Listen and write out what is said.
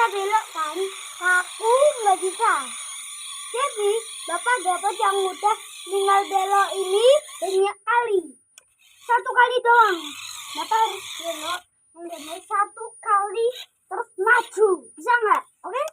bisa belok kan? Aku nggak bisa. Jadi Bapak dapat yang mudah tinggal belok ini banyak kali. Satu kali doang. Bapak harus belok satu kali terus maju. Bisa nggak? Oke?